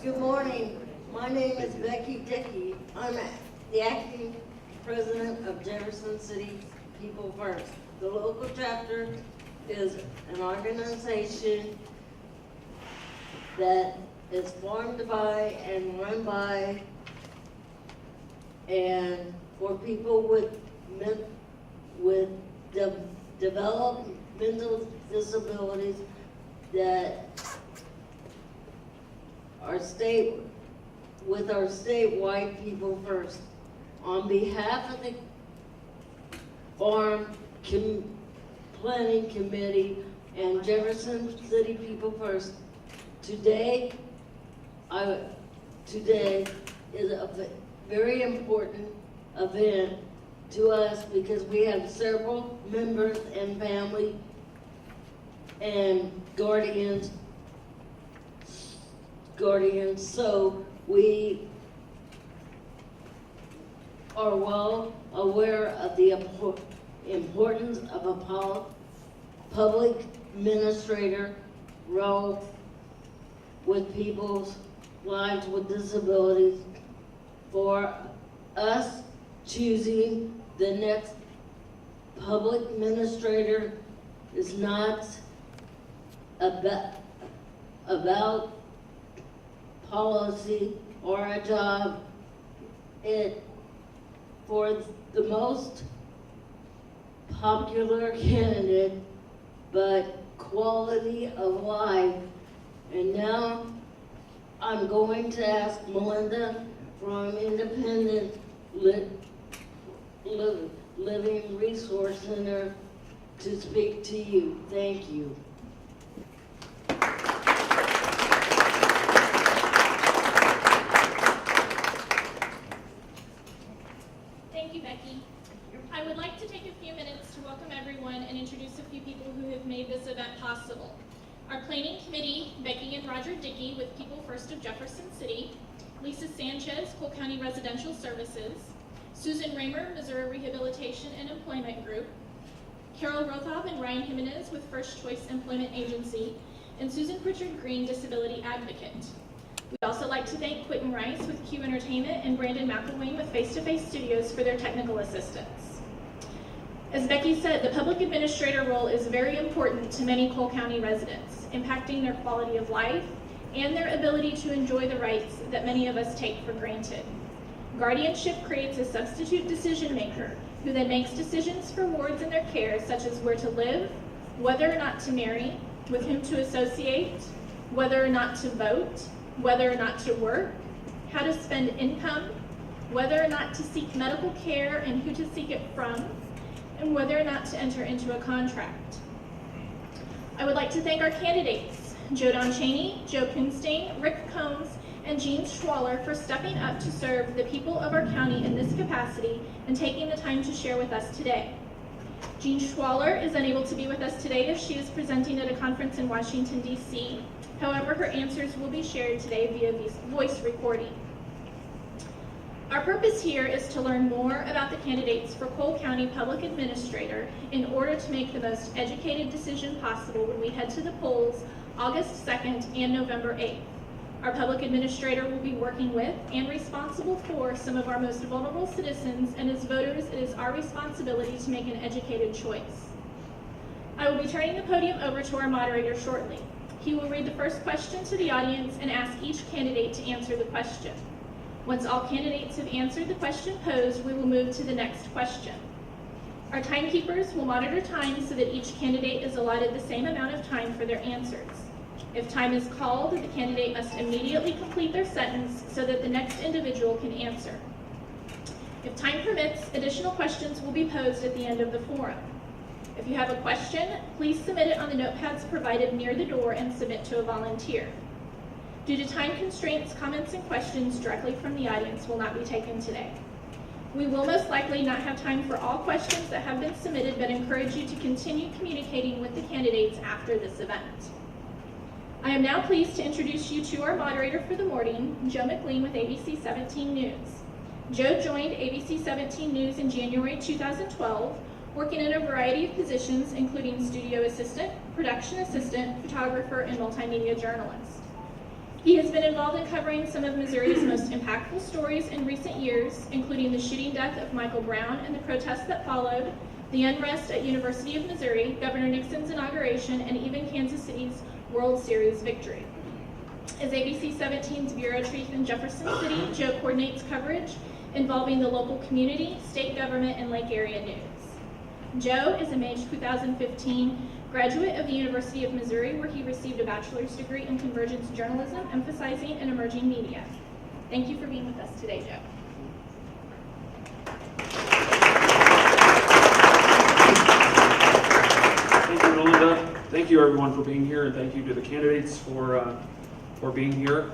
Good morning. My name is Becky Dickey. I'm the acting president of Jefferson City People First. The local chapter is an organization that is formed by and run by and for people with developmental disabilities that are with our statewide People First. On behalf of the Farm Planning Committee and Jefferson City People First, today is a very important event to us because we have several members and family and guardians, so we are well aware of the importance of a public administrator role with people's lives with disabilities. For us, choosing the next public administrator is not about policy or a job. It for the most popular candidate, but quality of life. And now I'm going to ask Melinda from Independent Living Resource Center to speak to you. Thank you. Thank you, Becky. I would like to take a few minutes to welcome everyone and introduce a few people who have made this event possible. Our planning committee, Becky and Roger Dickey with People First of Jefferson City, Lisa Sanchez, Cole County Residential Services, Susan Raymer, Missouri Rehabilitation and Employment Group, Carol Rothob and Ryan Jimenez with First Choice Employment Agency, and Susan Pritchard Green, Disability Advocate. We'd also like to thank Quentin Rice with Q Entertainment and Brandon McElwain with Face to Face Studios for their technical assistance. As Becky said, the public administrator role is very important to many Cole County residents, impacting their quality of life and their ability to enjoy the rights that many of us take for granted. Guardianship creates a substitute decision maker who then makes decisions for wards in their care, such as where to live, whether or not to marry, with whom to associate, whether or not to vote, whether or not to work, how to spend income, whether or not to seek medical care and who to seek it from, and whether or not to enter into a contract. I would like to thank our candidates, Joe Don Cheney, Joe Kunstein, Rick Combs, and Jean Schwaller for stepping up to serve the people of our county in this capacity and taking the time to share with us today. Jean Schwaller is unable to be with us today as she is presenting at a conference in Washington, D.C. However, her answers will be shared today via voice recording. Our purpose here is to learn more about the candidates for Cole County Public Administrator in order to make the most educated decision possible when we head to the polls August 2nd and November 8th. Our public administrator will be working with and responsible for some of our most vulnerable citizens, and as voters, it is our responsibility to make an educated choice. I will be turning the podium over to our moderator shortly. He will read the first question to the audience and ask each candidate to answer the question. Once all candidates have answered the question posed, we will move to the next question. Our timekeepers will monitor time so that each candidate is allotted the same amount of time for their answers. If time is called, the candidate must immediately complete their sentence so that the next individual can answer. If time permits, additional questions will be posed at the end of the forum. If you have a question, please submit it on the notepads provided near the door and submit to a volunteer. Due to time constraints, comments and questions directly from the audience will not be taken today. We will most likely not have time for all questions that have been submitted, but encourage you to continue communicating with the candidates after this event. I am now pleased to introduce you to our moderator for the morning, Joe McLean with ABC 17 News. Joe joined ABC 17 News in January 2012, working in a variety of positions, including studio assistant, production assistant, photographer, and multimedia journalist. He has been involved in covering some of Missouri's most impactful stories in recent years, including the shooting death of Michael Brown and the protests that followed, the unrest at University of Missouri, Governor Nixon's inauguration, and even Kansas City's World Series victory. As ABC 17's Bureau Chief in Jefferson City, Joe coordinates coverage involving the local community, state government, and Lake Area news. Joe is a May 2015 graduate of the University of Missouri, where he received a bachelor's degree in convergence journalism, emphasizing in emerging media. Thank you for being with us today, Joe. Thank you, Melinda. Thank you, everyone, for being here, and thank you to the candidates for being here.